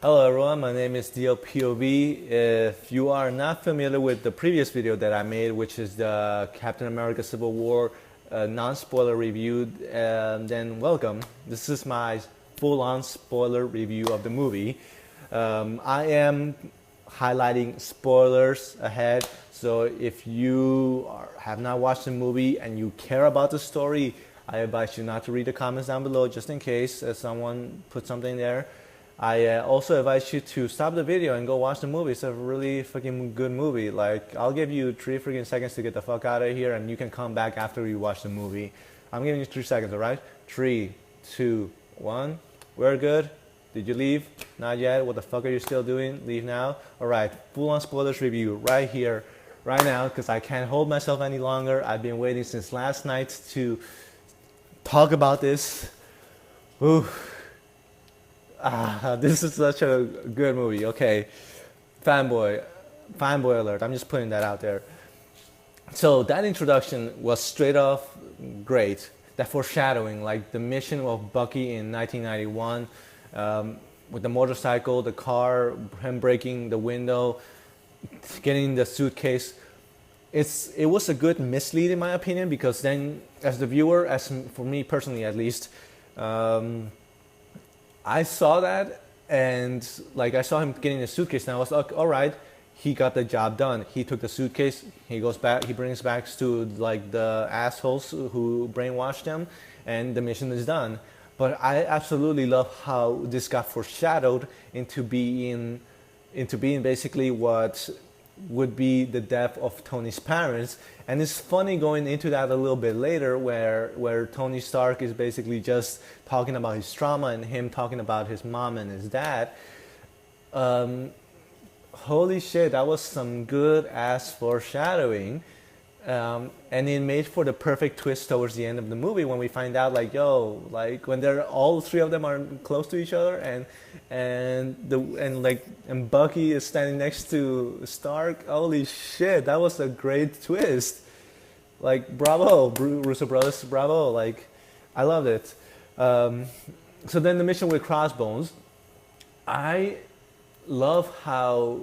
Hello everyone, my name is DLPOV. If you are not familiar with the previous video that I made, which is the Captain America Civil War non-spoiler review, then welcome. This is my full-on spoiler review of the movie. I am highlighting spoilers ahead, so if have not watched the movie and you care about the story, I advise you not to read the comments down below just in case someone put something there. I also advise you to stop the video and go watch the movie. It's a really fucking good movie. Like, I'll give you 3 freaking seconds to get the fuck out of here, and you can come back after you watch the movie. I'm giving you 3 seconds, alright? 3, 2, 1. We're good. Did you leave? Not yet. What the fuck are you still doing? Leave now. Alright, full on spoilers review right here, right now, because I can't hold myself any longer. I've been waiting since last night to talk about this. Ooh. This is such a good movie. Okay, fanboy alert. I'm just putting that out there. So that introduction was straight off great. That foreshadowing, like the mission of Bucky in 1991, with the motorcycle, the car, him breaking the window, getting the suitcase. It was a good mislead in my opinion, because then as the viewer, as for me personally at least, I saw that, and like I saw him getting the suitcase, and I was like, all right, he got the job done. He took the suitcase, he goes back, he brings back to like the assholes who brainwashed him, and the mission is done. But I absolutely love how this got foreshadowed into being basically what would be the death of Tony's parents. And it's funny going into that a little bit later, where Tony Stark is basically just talking about his trauma and him talking about his mom and his dad. Holy shit, that was some good ass foreshadowing. And it made for the perfect twist towards the end of the movie, when we find out, like, yo, like when they're all three of them are close to each other, and Bucky is standing next to Stark. Holy shit, that was a great twist. Like, bravo, Russo brothers, bravo. Like, I loved it. So then the mission with Crossbones, I love how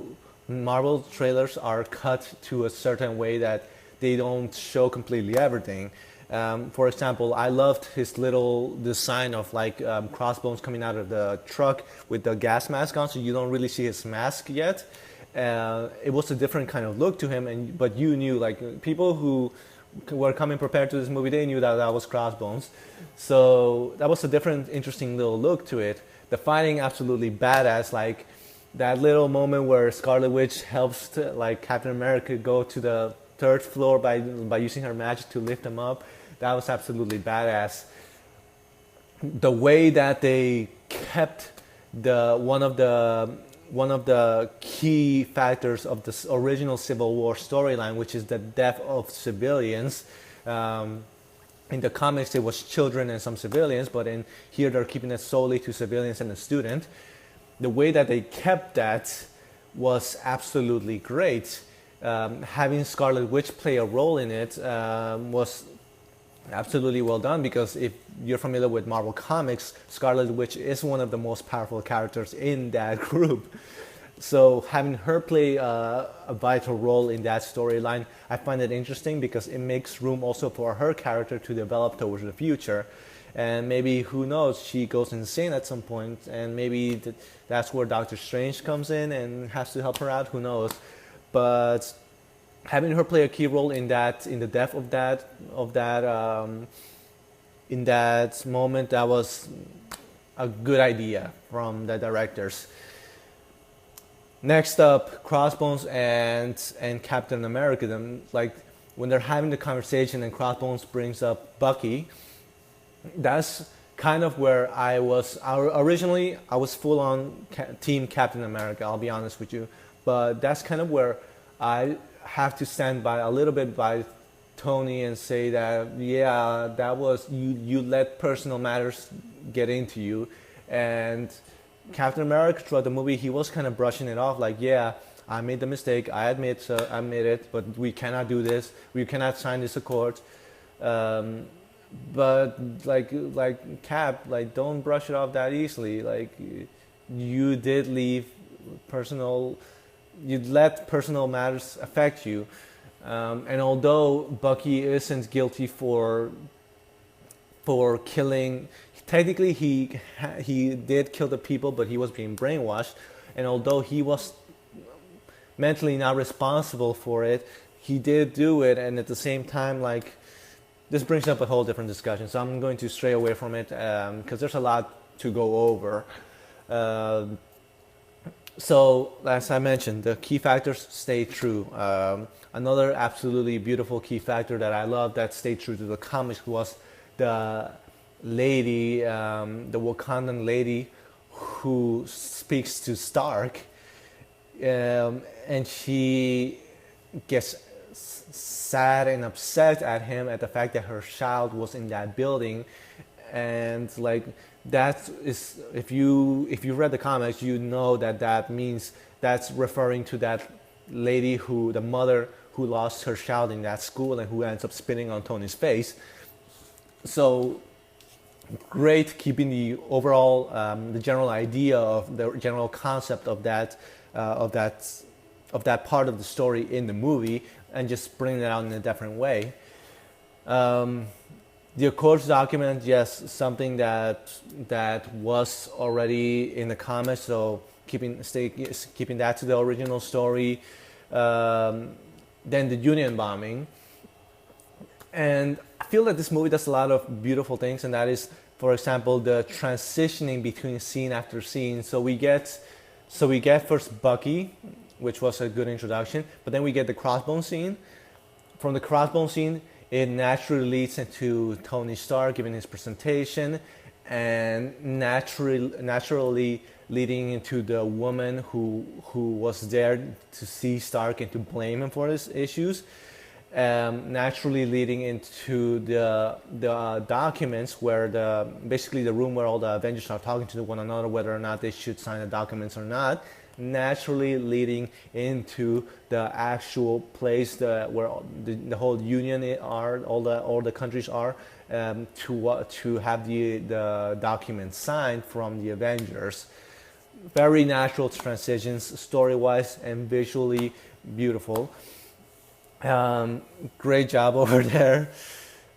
Marvel trailers are cut to a certain way that they don't show completely everything. For example, I loved his little design of like Crossbones coming out of the truck with the gas mask on, so you don't really see his mask yet. It was a different kind of look to him, but you knew, like, people who were coming prepared to this movie, they knew that was Crossbones. So that was a different, interesting little look to it. The fighting, absolutely badass. Like that little moment where Scarlet Witch helps like Captain America go to the third floor by using her magic to lift him up. That was absolutely badass. The way that they kept one of the key factors of the original Civil War storyline, which is the death of civilians. In the comics, it was children and some civilians, but in here they're keeping it solely to civilians and a student. The way that they kept that was absolutely great. Having Scarlet Witch play a role in it was absolutely well done, because if you're familiar with Marvel Comics, Scarlet Witch is one of the most powerful characters in that group. So having her play a vital role in that storyline, I find it interesting, because it makes room also for her character to develop towards the future. And maybe, who knows, she goes insane at some point, and maybe that's where Doctor Strange comes in and has to help her out, who knows. But having her play a key role in the death in that moment, that was a good idea from the directors. Next up, Crossbones and Captain America. Like when they're having the conversation and Crossbones brings up Bucky, that's kind of where I was. Originally, I was full on Team Captain America, I'll be honest with you. But that's kind of where I have to stand by a little bit by Tony and say that, yeah, that was, you let personal matters get into you. And Captain America, throughout the movie, he was kind of brushing it off, like, yeah, I made the mistake, I admit it, but we cannot do this, we cannot sign this accord. But like Cap, like, don't brush it off that easily. Like, you did leave personal, you let personal matters affect you. And although Bucky isn't guilty for killing, technically he did kill the people, but he was being brainwashed. And although he was mentally not responsible for it, he did do it. And at the same time, like, this brings up a whole different discussion. So I'm going to stray away from it because there's a lot to go over. Uh, so, as I mentioned, the key factors stay true. Another absolutely beautiful key factor that I love that stayed true to the comics was the lady, the Wakandan lady who speaks to Stark, and she gets sad and upset at him at the fact that her child was in that building, and like that is, if you read the comics, you know that that means that's referring to that lady who, the mother who lost her child in that school and who ends up spitting on Tony's face. So great keeping the overall, the general idea of the general concept of that, of that, of that part of the story in the movie, and just bringing it out in a different way. The Accords document, yes, something that was already in the comics, so keeping that to the original story. Then the Union bombing, and I feel that this movie does a lot of beautiful things, and that is, for example, the transitioning between scene after scene. So we get first Bucky, which was a good introduction, but then we get the crossbone scene. From the crossbone scene, it naturally leads into Tony Stark giving his presentation, and naturally leading into the woman who was there to see Stark and to blame him for his issues. Naturally leading into the documents, where basically the room where all the Avengers are talking to one another whether or not they should sign the documents or not. Naturally leading into the actual place where the whole union are, all the countries are, to have the documents signed from the Avengers. Very natural transitions, story-wise and visually beautiful. Great job over there.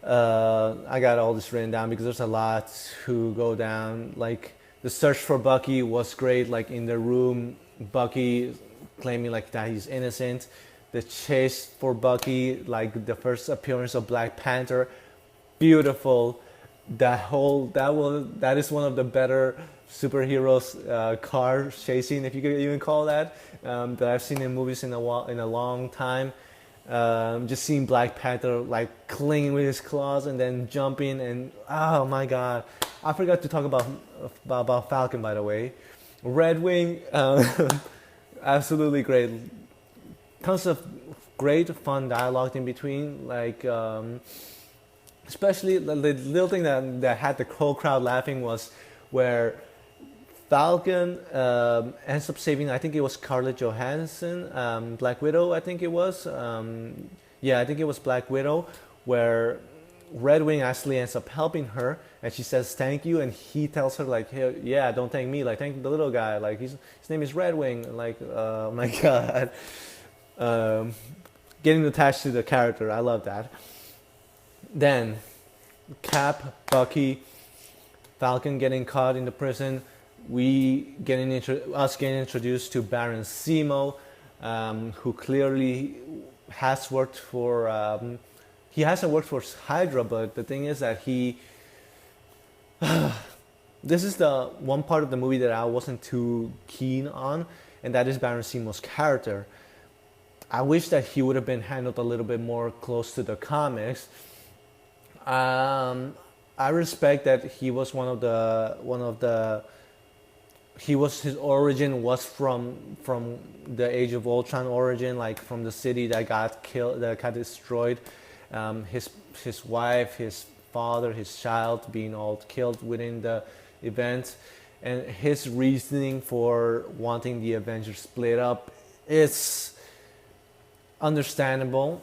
I got all this written down because there's a lot to go down. Like, the search for Bucky was great. Like, in the room, Bucky claiming like that he's innocent. The chase for Bucky, like the first appearance of Black Panther, beautiful. That is one of the better superheroes car chasing, if you could even call that I've seen in movies in a long time. Just seeing Black Panther like clinging with his claws and then jumping, and oh my god, I forgot to talk about Falcon, by the way. Red Wing, absolutely great. Tons of great fun dialogue in between, like especially the little thing that had the whole crowd laughing was where Falcon ends up saving, I think it was Scarlett Johansson, Black Widow, I think it was. I think it was Black Widow, where Red Wing actually ends up helping her, and she says thank you, and he tells her like, hey, yeah, don't thank me, like thank the little guy, like his name is Red Wing, like oh my god. Getting attached to the character, I love that. Then Cap, Bucky, Falcon getting caught in the prison, us getting introduced to Baron Zemo, who clearly has worked for. He hasn't worked for Hydra, but the thing is that this is the one part of the movie that I wasn't too keen on, and that is Baron Zemo's character. I wish that he would have been handled a little bit more close to the comics. I respect that he was his origin was from the Age of Ultron origin, like from the city that got killed, that got destroyed. His wife, his father, his child being all killed within the event, and his reasoning for wanting the Avengers split up is understandable.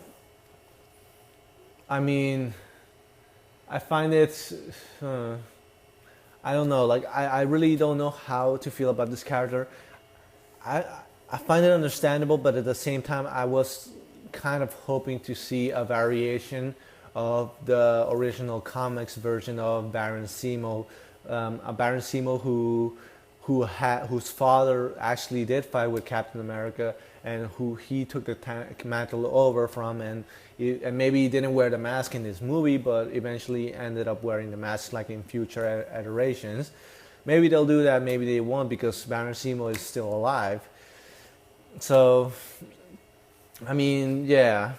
I mean, I find it. I don't know. Like I really don't know how to feel about this character. I I find it understandable, but at the same time, I was kind of hoping to see a variation of the original comics version of Baron Zemo, a Baron Zemo whose father actually did fight with Captain America, and who he took the mantle over from, and maybe he didn't wear the mask in this movie, but eventually ended up wearing the mask like in future iterations. Maybe they'll do that, maybe they won't, because Baron Zemo is still alive. So, I mean, yeah,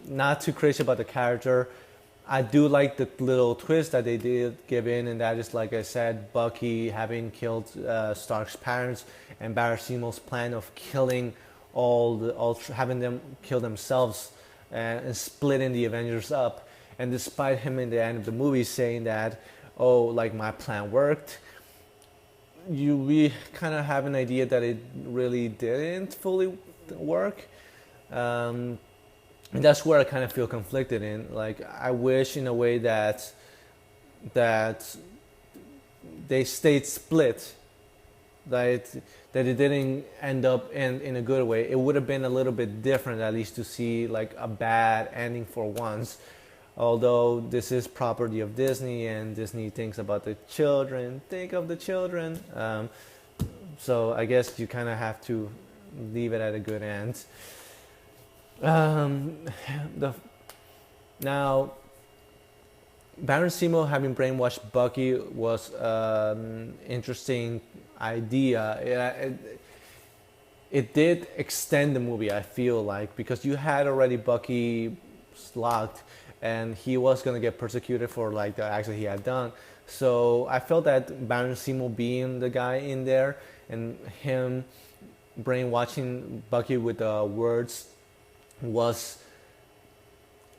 not too crazy about the character. I do like the little twist that they did give in, and that is, like I said, Bucky having killed Stark's parents, and Baron Zemo's plan of killing having them kill themselves, and splitting the Avengers up. And despite him in the end of the movie saying that, oh, like my plan worked, we kind of have an idea that it really didn't fully work. And that's where I kind of feel conflicted in. Like I wish, in a way, that they stayed split, that it didn't end up in a good way. It would have been a little bit different, at least, to see like a bad ending for once. Although this is property of Disney, and Disney thinks about the children, think of the children. So I guess you kind of have to leave it at a good end. Um, the Now, Baron Zemo having brainwashed Bucky was an interesting idea. It did extend the movie, I feel like, because you had already Bucky locked, and he was gonna get persecuted for like the acts that he had done. So I felt that Baron Zemo being the guy in there, and him brainwashing Bucky with the words, was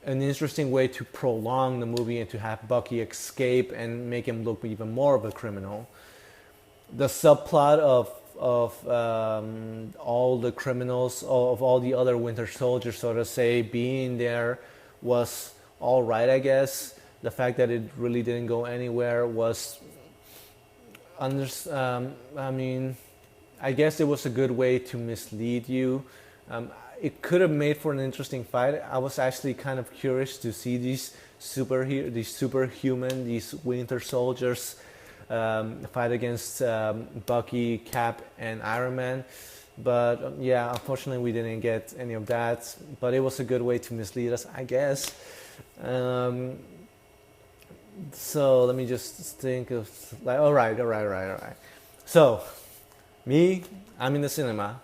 an interesting way to prolong the movie and to have Bucky escape and make him look even more of a criminal. The subplot of all the criminals, of all the other Winter Soldiers, so to say, being there was all right, I guess. The fact that it really didn't go anywhere was I mean, I guess it was a good way to mislead you. It could have made for an interesting fight. I was actually kind of curious to see these superhuman, these Winter Soldiers fight against Bucky, Cap, and Iron Man. But yeah, unfortunately, we didn't get any of that. But it was a good way to mislead us, I guess. So let me just think of like, all right. So, I'm in the cinema,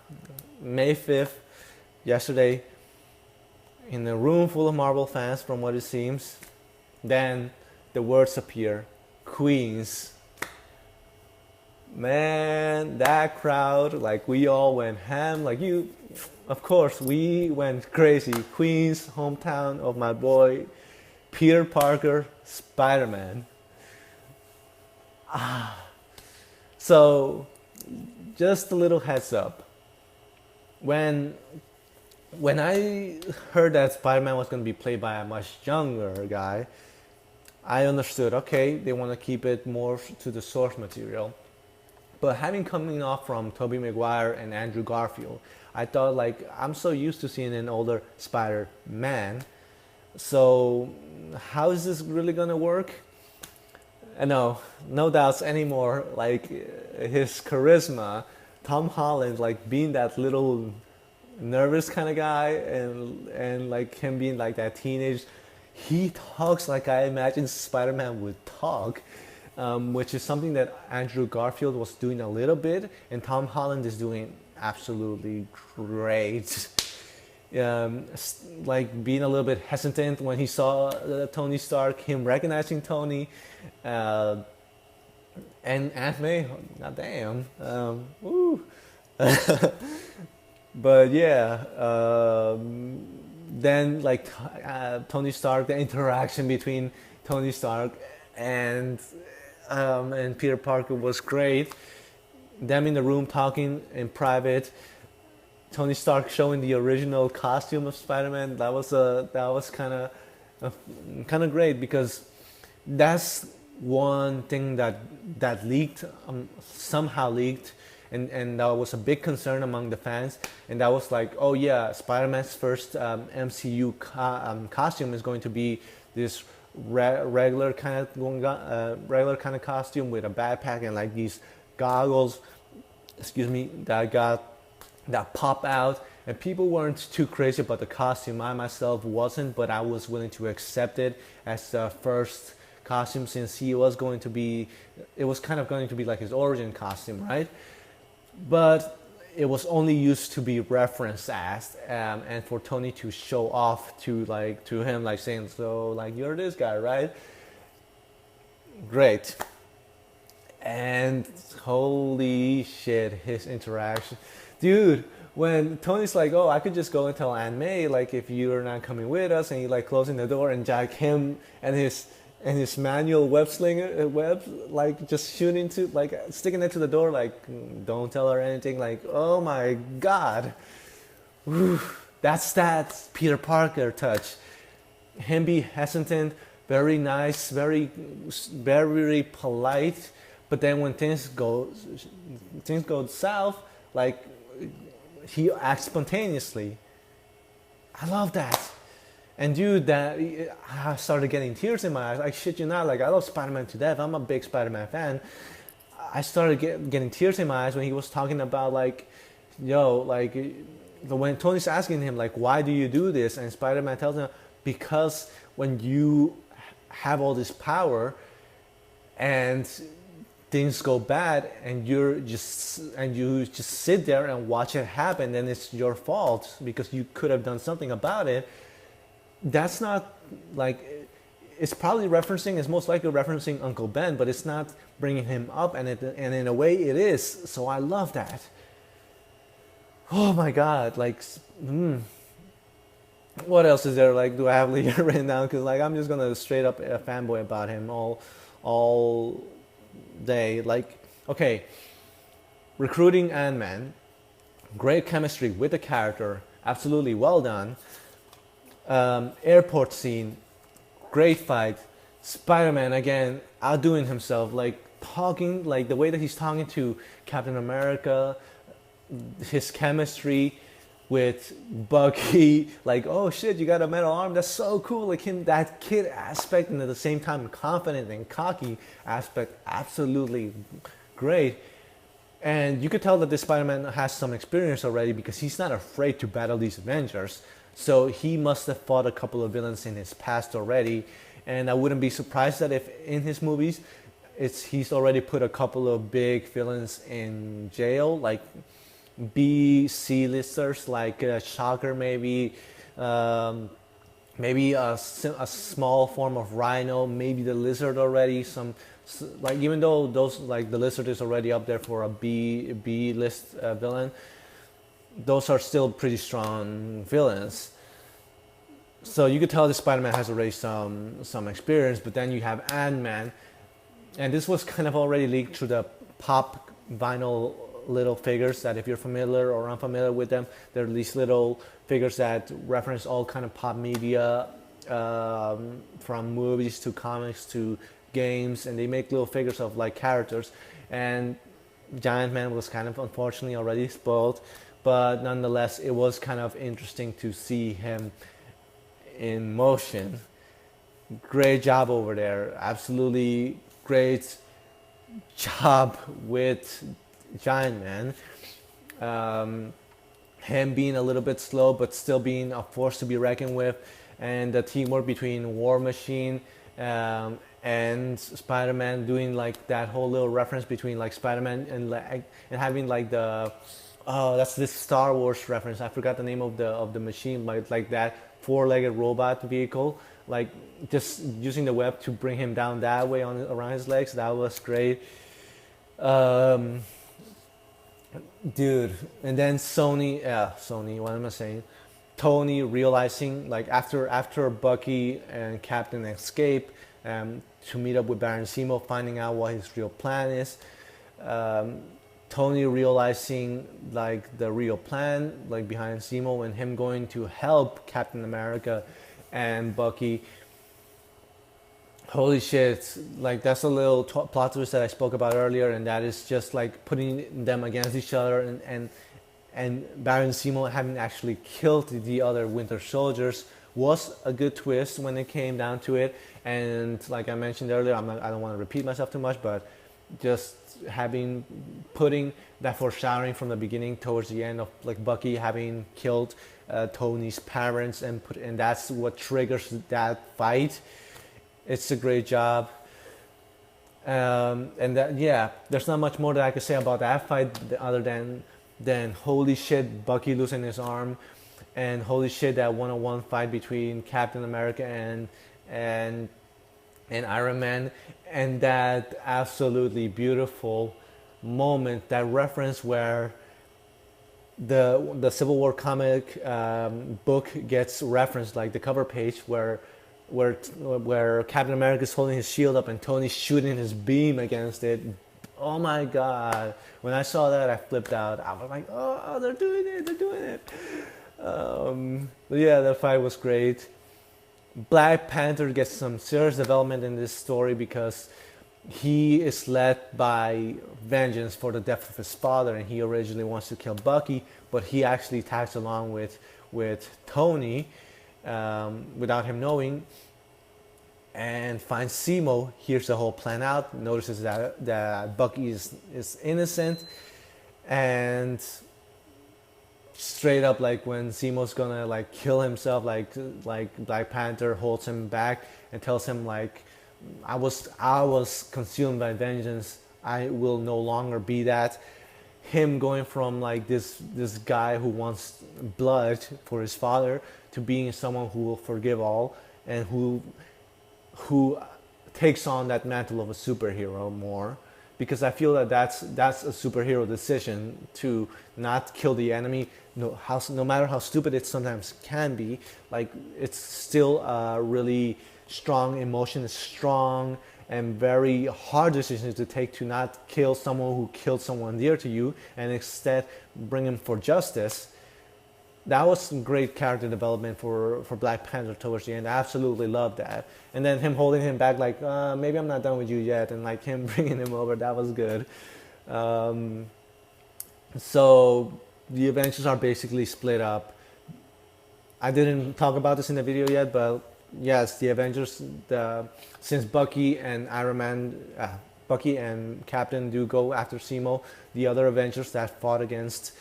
May 5th, yesterday, in a room full of Marvel fans, from what it seems. Then the words appear, Queens. Man, that crowd, like we all went ham. Like of course, we went crazy. Queens, hometown of my boy Peter Parker, Spider-Man. So, just a little heads up. When I heard that Spider-Man was going to be played by a much younger guy, I understood, okay, they want to keep it more to the source material. But having coming off from Tobey Maguire and Andrew Garfield, I thought, like, I'm so used to seeing an older Spider-Man. So how is this really going to work? No doubts anymore. Like, his charisma, Tom Holland, like being that little nervous kind of guy, and like him being like that teenage, he talks like I imagine Spider-Man would talk, which is something that Andrew Garfield was doing a little bit, and Tom Holland is doing absolutely great. Like being a little bit hesitant when he saw Tony Stark, him recognizing Tony, and Aunt May, goddamn, woo. But yeah, then like Tony Stark, the interaction between Tony Stark and Peter Parker was great. Them in the room talking in private. Tony Stark showing the original costume of Spider-Man. That was kind of great, because that's one thing that leaked, somehow leaked, and that was a big concern among the fans, and that was like, oh yeah, Spider-Man's first MCU costume is going to be this regular kind of costume with a backpack and like these goggles, excuse me, that pop out, and people weren't too crazy about the costume. I myself wasn't, but I was willing to accept it as the first costume, since he was going to be, it was kind of going to be like his origin costume, right? But it was only used to be referenced as, and for Tony to show off to him, like saying, so like you're this guy, right? Great. And holy shit, his interaction, dude. When Tony's like, "Oh, I could just go and tell Aunt May, like, if you're not coming with us," and he like closing the door, and Jack him and his manual web slinger, like just shooting to, like sticking it to the door, like, don't tell her anything. Like, oh my god, whew, that's that Peter Parker touch. Him be hesitant, very nice, very polite, but then when things go south, like he acts spontaneously. I love that. And dude, that I started getting tears in my eyes. I shit you not. Like, I love Spider-Man to death. I'm a big Spider-Man fan. I started getting tears in my eyes when he was talking about like, yo, like when Tony's asking him like, why do you do this? And Spider-Man tells him, because when you have all this power and things go bad and you just sit there and watch it happen, then it's your fault because you could have done something about it. That's not like, it's probably referencing, it's most likely referencing Uncle Ben, but it's not bringing him up, and in a way it is. So I love that. Oh my god, like, what else is there? Like, do I have here written down? Because like I'm just gonna straight up a fanboy about him all day. Like, okay, recruiting Ant-Man, great chemistry with the character, absolutely well done. Airport scene, great fight. Spider-Man again outdoing himself, like talking, like the way that he's talking to Captain America, his chemistry with Bucky, like, oh shit, you got a metal arm, that's so cool. Like him, that kid aspect, and at the same time confident and cocky aspect, absolutely great. And you could tell that this Spider-Man has some experience already because he's not afraid to battle these Avengers. So he must have fought a couple of villains in his past already, and I wouldn't be surprised that if in his movies, he's already put a couple of big villains in jail, like C listers, like Shocker, maybe a small form of Rhino, maybe the Lizard already. Like, even though those, like the Lizard is already up there for a B list villain, those are still pretty strong villains. So you could tell the Spider-Man has already some experience, but then you have Ant-Man, and this was kind of already leaked through the pop vinyl little figures that, if you're familiar or unfamiliar with them, they're these little figures that reference all kind of pop media, from movies to comics to games, and they make little figures of like characters. And Giant Man was kind of unfortunately already spoiled, but nonetheless it was kind of interesting to see him in motion. Great job over there, absolutely great job with Giant Man. Him being a little bit slow but still being a force to be reckoned with, and the teamwork between War Machine and Spider-Man, doing like that whole little reference between like Spider-Man and having like the, oh, that's this Star Wars reference. I forgot the name of the machine, but like that four-legged robot vehicle, like just using the web to bring him down that way around his legs. That was great. Dude, and then Sony, what am I saying? Tony realizing, like after Bucky and Captain escape, to meet up with Baron Zemo, finding out what his real plan is. Tony realizing like the real plan, like behind Zemo, and him going to help Captain America and Bucky. Holy shit! Like that's a little plot twist that I spoke about earlier, and that is just like putting them against each other, and Baron Zemo having actually killed the other Winter Soldiers was a good twist when it came down to it. And like I mentioned earlier, I don't want to repeat myself too much, but just having putting that foreshadowing from the beginning towards the end of like Bucky having killed Tony's parents, and that's what triggers that fight. It's a great job. And that, yeah, there's not much more that I could say about that fight other than holy shit, Bucky losing his arm, and holy shit, that one-on-one fight between Captain America and and Iron Man, and that absolutely beautiful moment, that reference where the Civil War comic book gets referenced, like the cover page where Captain America is holding his shield up and Tony's shooting his beam against it. Oh my god! When I saw that, I flipped out. I was like, "Oh, they're doing it! They're doing it!" But yeah, the fight was great. Black Panther gets some serious development in this story because he is led by vengeance for the death of his father, and he originally wants to kill Bucky, but he actually tags along with Tony without him knowing, and finds Zemo, hears the whole plan out, notices that Bucky is innocent, and straight up, like when Zemo's gonna like kill himself, like Black Panther holds him back and tells him like, I was consumed by vengeance. I will no longer be that. Him going from like this guy who wants blood for his father to being someone who will forgive all, and who takes on that mantle of a superhero more, because I feel that that's a superhero decision to not kill the enemy. No matter how stupid it sometimes can be, like it's still a really strong emotion, it's strong and very hard decision to take, to not kill someone who killed someone dear to you and instead bring him for justice. That was some great character development for Black Panther towards the end. I absolutely loved that. And then him holding him back, like, maybe I'm not done with you yet, and like him bringing him over, that was good. Um, so the Avengers are basically split up. I didn't talk about this in the video yet, but yes, the Avengers, since Bucky and Iron Man, Bucky and Captain do go after Zemo, the other Avengers that fought against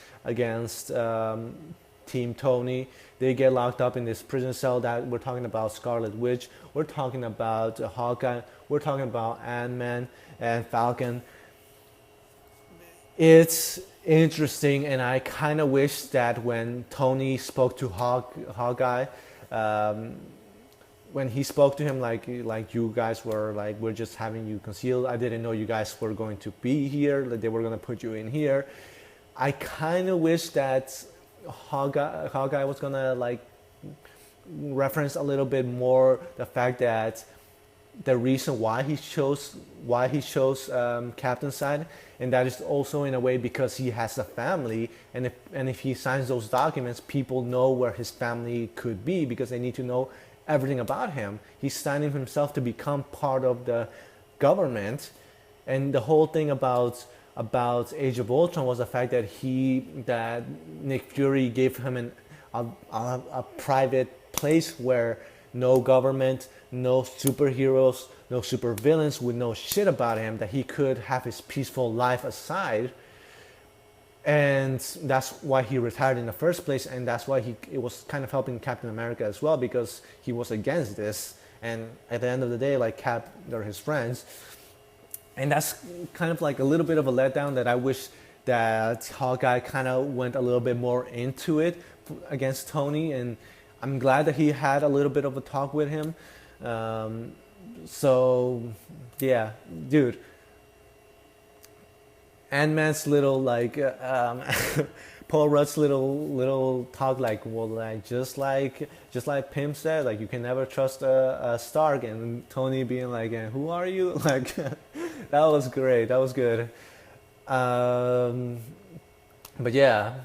Team Tony, they get locked up in this prison cell. That we're talking about Scarlet Witch, we're talking about Hawkeye, we're talking about Ant-Man and Falcon. It's interesting, and I kind of wish that when Tony spoke to Hawkeye, when he spoke to him, like you guys were like, we're just having you concealed. I didn't know you guys were going to be here. Like they were going to put you in here. I kind of wish that Hawkeye was gonna like reference a little bit more the fact that the reason why he chose Captain's side, and that is also in a way because he has a family, and if he signs those documents, people know where his family could be because they need to know everything about him. He's signing himself to become part of the government, and the whole thing about Age of Ultron was the fact that Nick Fury gave him a private place where no government, no superheroes, no supervillains would know shit about him, that he could have his peaceful life aside. And that's why he retired in the first place, and that's why it was kind of helping Captain America as well, because he was against this. And at the end of the day, like Cap, they're his friends. And that's kind of like a little bit of a letdown, that I wish that Hawkeye kind of went a little bit more into it against Tony. And I'm glad that he had a little bit of a talk with him. So, yeah, dude. Ant-Man's little like Paul Rudd's little talk, like, well, like just like Pym said, like you can never trust a Stark, and Tony being like, who are you? Like that was great. That was good. But yeah,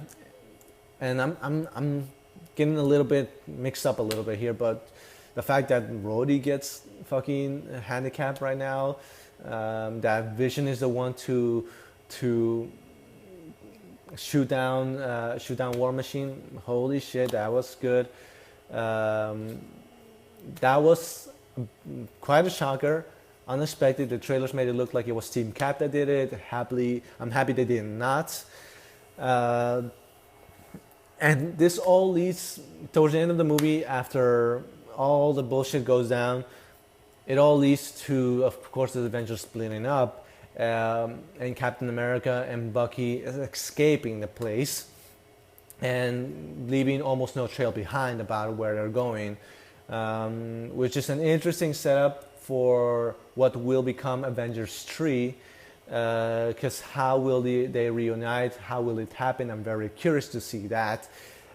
and I'm getting a little bit mixed up a little bit here, but The fact that Rhodey gets fucking handicapped right now, that Vision is the one to shoot down War Machine. Holy shit, that was good. Um, that was quite a shocker, unexpected. The trailers made it look like it was Team Cap that did it. I'm happy they did not. Uh, and this all leads towards the end of the movie, after all the bullshit goes down. It all leads to, of course, the Avengers splitting up, and Captain America and Bucky escaping the place and leaving almost no trail behind about where they're going, which is an interesting setup for what will become Avengers 3. Because how will they reunite? How will it happen? I'm very curious to see that.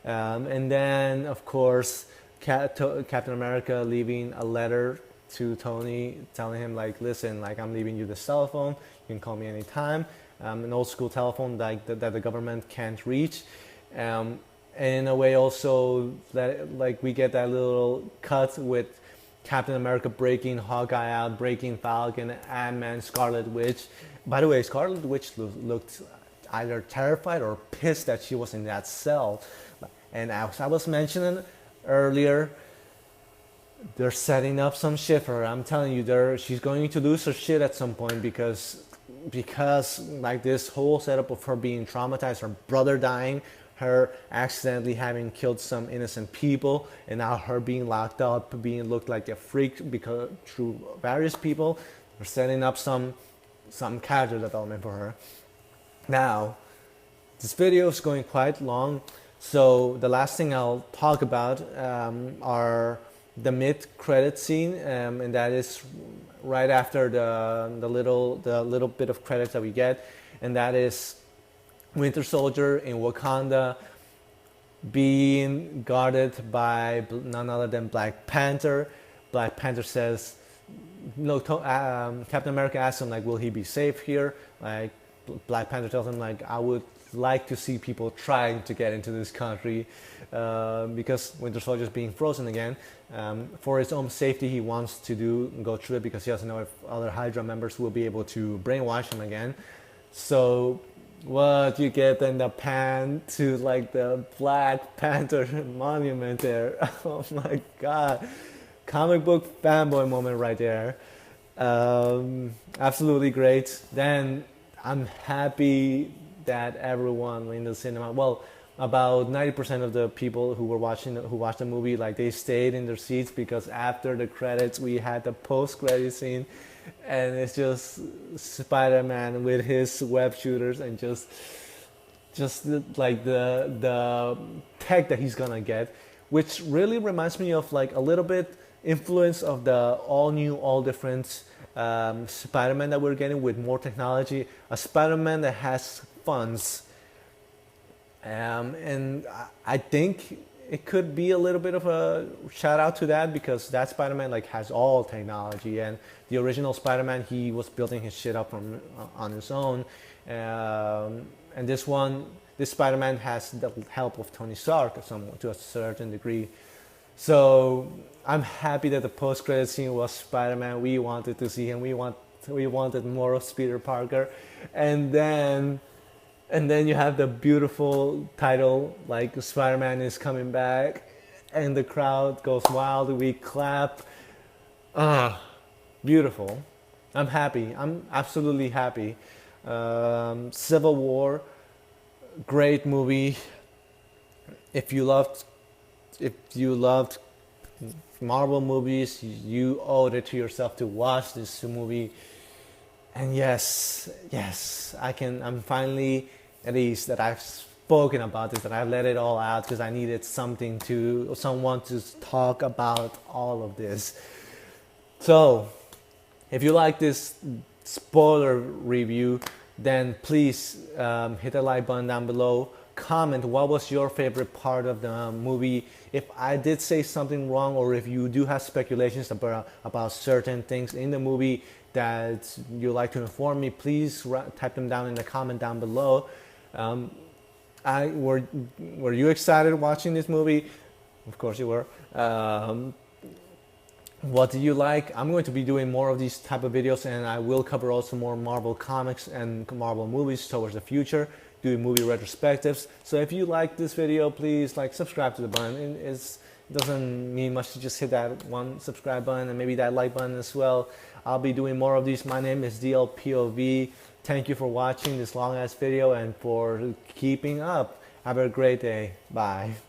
And then, of course, Captain America leaving a letter to Tony, telling him like, listen, like I'm leaving you the cell phone. You can call me anytime. An old school telephone like that the government can't reach. And in a way, also that like we get that little cut with Captain America breaking Hawkeye out, breaking Falcon, Ant-Man, Scarlet Witch. By the way, Scarlet Witch looked either terrified or pissed that she was in that cell. And as I was mentioning earlier, they're setting up some shit for her. I'm telling you, she's going to lose her shit at some point because like this whole setup of her being traumatized, her brother dying, her accidentally having killed some innocent people, and now her being locked up, being looked like a freak because through various people. They're setting up some character development for her. Now, this video is going quite long, so the last thing I'll talk about are the mid-credit scene, and that is right after the little bit of credits that we get, and that is Winter Soldier in Wakanda being guarded by none other than Black Panther. Black Panther says, no, Captain America asks him like, will he be safe here? Like Black Panther tells him like, I would like to see people trying to get into this country because Winter Soldier is being frozen again. For his own safety, he wants to go through it because he doesn't know if other Hydra members will be able to brainwash him again. So what you get in the pan to like the Black Panther monument there. Oh my god. Comic book fanboy moment right there. Absolutely great. Then I'm happy that everyone in the cinema, well, about 90% of the people who watched the movie, like they stayed in their seats because after the credits we had the post-credit scene, and it's just Spider-Man with his web shooters and just like the tech that he's gonna get, which really reminds me of like a little bit influence of the all new, all different Spider-Man that we're getting with more technology, a Spider-Man that has funds. And I think it could be a little bit of a shout out to that because that Spider-Man like has all technology, and the original Spider-Man, he was building his shit up on his own, and this Spider-Man has the help of Tony Stark to a certain degree. So I'm happy that the post-credit scene was Spider-Man. We wanted to see him. We wanted more of Peter Parker, and then you have the beautiful title, like Spider-Man is coming back, and the crowd goes wild. We clap. Beautiful. I'm happy. I'm absolutely happy. Civil War, great movie. If you loved Marvel movies, you owed it to yourself to watch this movie. And yes, I'm finally at ease that I've spoken about this, that I've let it all out because I needed someone to talk about all of this. So, if you like this spoiler review, then please hit the like button down below. Comment what was your favorite part of the movie. If I did say something wrong, or if you do have speculations about certain things in the movie that you'd like to inform me, please type them down in the comment down below. Were you excited watching this movie? Of course you were. What do you like? I'm going to be doing more of these type of videos, and I will cover also more Marvel comics and Marvel movies towards the future, doing movie retrospectives. So if you like this video, please like subscribe to the button. It doesn't mean much to just hit that one subscribe button and maybe that like button as well. I'll be doing more of these. My name is DLPOV. Thank you for watching this long ass video and for keeping up. Have a great day. Bye.